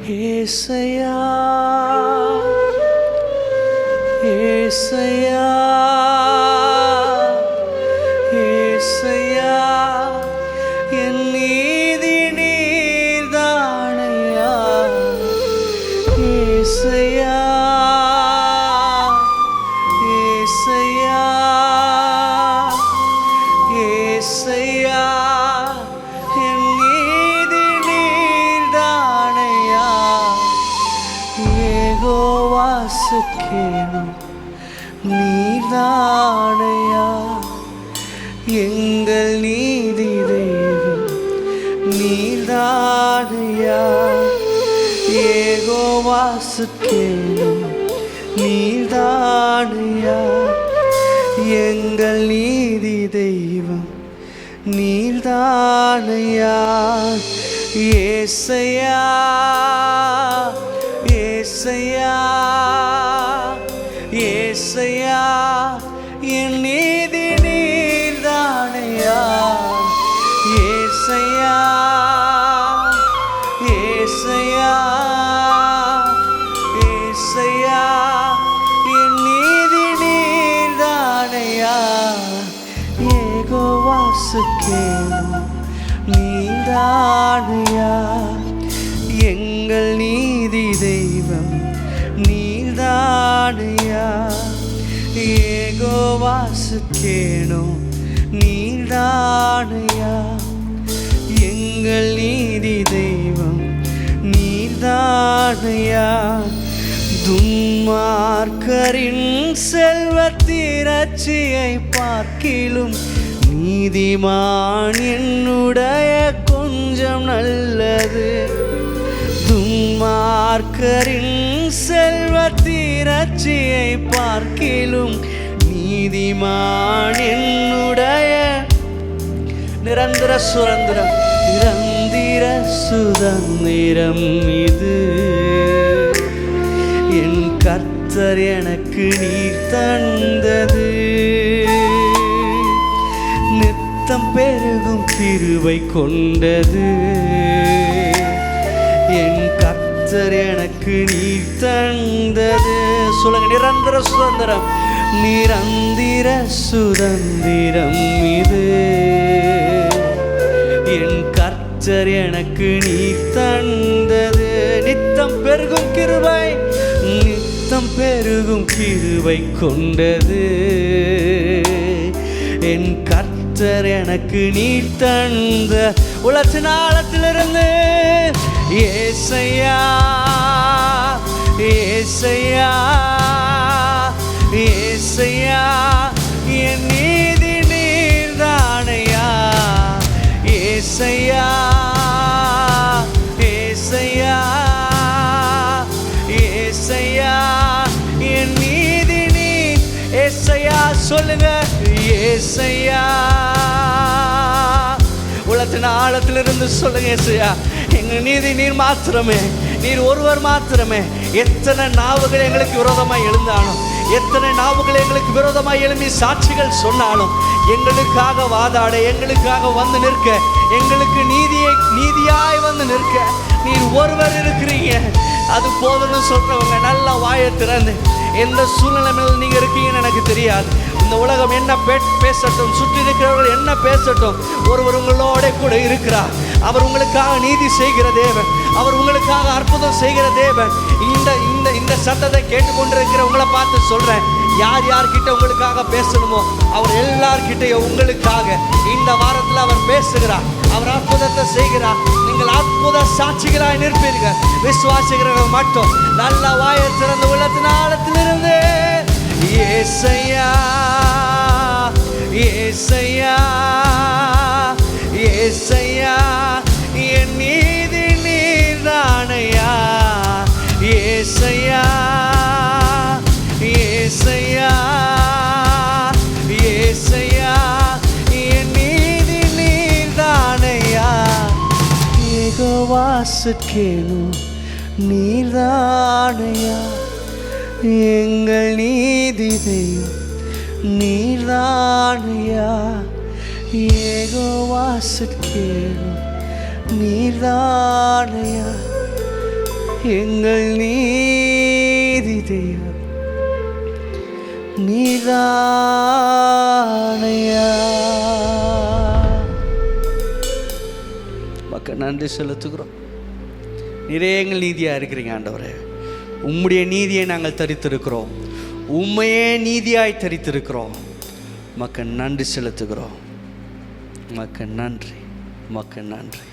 ஏசையா ஏசையா ஏசையா என் நீதி நீர்தானையா ஏசையா ஏசையா ஏசையா என் நீதி நீர்தானையா யெகோவா சிக்கேனு நீர்தானையா எங்கள் நீதி தெய்வம் நீர்தானையா யெகோவா சிக்கேனு நீர்தானையா எங்கள் நீதி தெய்வம் நீர்தானையா ஏசையா ஏசையா ஏசையா என் நீதி நீர்தானையா ஏசையா ஏசையா ஏசையா என் நீதி நீர்தானையா யெகோவா சிக்கேனு நீர்தானையா எங்கள் நீதி தெய்வம் நீர்தானையா யெகோவா சிக்கேனு நீர்தானையா எங்கள் நீதி தெய்வம் நீர்தானையா துன்மார்க்கரின் செல்வத்திரட்சியை பார்க்கிலும் நீதிமான் என்னுடைய கொஞ்சம் நல்லது துன்மார்க்கரின் செல்வத்திரட்சியை பார்க்கிலும் நீதிமான் என்னுடைய நிரந்தர சுதந்திரம் நிரந்தர சுதந்திரம் இது என் கர்த்தர் எனக்கு நீர் தந்தது நித்தம் பெருகும் கிருபை கொண்டது என் கர்த்தர் எனக்கு நீர் தந்தது சொல்லுங்க நிரந்தர சுதந்திரம் நிரந்தர சுதந்திரம் இது என் கர்த்தர் எனக்கு நீர் தந்தது நித்தம் பெருகும் கிருபை நித்தம் பெருகும் கிருபை கொண்டது என் கர்த்தர் எனக்கு நீர் தந்த உலகத்தின் ஆழத்திலிருந்து ஏசையா ஏசையா ஏசையா என் நீதி நீர்தானையா ஏசையா ஏசையா ஏசையா என் நீதி நீர் ஏசையா சொல்லுங்க ஏசையா உலகத்தின் ஆழத்திலிருந்து சொல்லுங்க ஏசையா எங்க நீதி நீர் மாத்திரமே நீர் ஒருவர் மாத்திரமே எத்தனை நாவுகள் எங்களுக்கு விரோதமாய் எழுந்தாலும் எத்தனை நாவுகள் எங்களுக்கு விரோதமாய் எழும்பி சாட்சிகள் சொன்னாலும் எங்களுக்காக வாதாட எங்களுக்காக வந்து நிற்க எங்களுக்கு நீதியாய் வந்து நிற்க நீர் ஒருவர் இருக்கிறீங்க அது போதும்னு சொல்றவங்க நல்ல வாயை திறந்து எந்த சூழ்நிலையில் நீங்க இருக்கீங்கன்னு எனக்கு தெரியாது இந்த உலகம் என்ன பேசட்டும் சுற்றி இருக்கிறவர்கள் என்ன பேசட்டும் ஒருவர் உங்களோட கூட இருக்கிறார் அவர் உங்களுக்காக நீதி செய்கிற தேவன் அவர் உங்களுக்காக அற்புதம் செய்கிற தேவன் இந்த இந்த இந்த சத்தத்தை கேட்டுக்கொண்டிருக்கிற உங்களை பார்த்து சொல்றேன் யார் யார்கிட்ட உங்களுக்காக பேசணுமோ அவர் எல்லார்கிட்டையும் உங்களுக்காக இந்த வாரத்தில் அவர் பேசுகிறார் அவர் அற்புதத்தை செய்கிறார் நீங்கள் அற்புத சாட்சிகளாய் நிற்பீர்கள் விசுவாசிக்கிறவர்கள் மட்டும் நல்ல வாயை திறந்த உள்ளத்தின் ஆழத்திலிருந்து ஏசையா ஏசையா ஏசையா என் நீதி நீர்தானையா ஏசையா ஏசையா ஏசையா என் நீதி நீர்தானையா யெகோவா சிக்கேனு நீர்தானையா எங்கள் நீதி தெய்வம் நீர்தானையா யெகோவா சிக்கேனு நீர்தானையா எங்கள் நீதி தெய்வம் நீதானையா. மக்கள் நன்றி செலுத்துகிறோம். நிறைய எங்கள் நீதியாக இருக்கிறீங்க ஆண்டவரே. உம்முடைய நீதியை நாங்கள் தரித்திருக்கிறோம், உண்மையே நீதியாய் தரித்திருக்கிறோம். மக்கள் நன்றி செலுத்துகிறோம். மக்கள் நன்றி, மக்கள் நன்றி.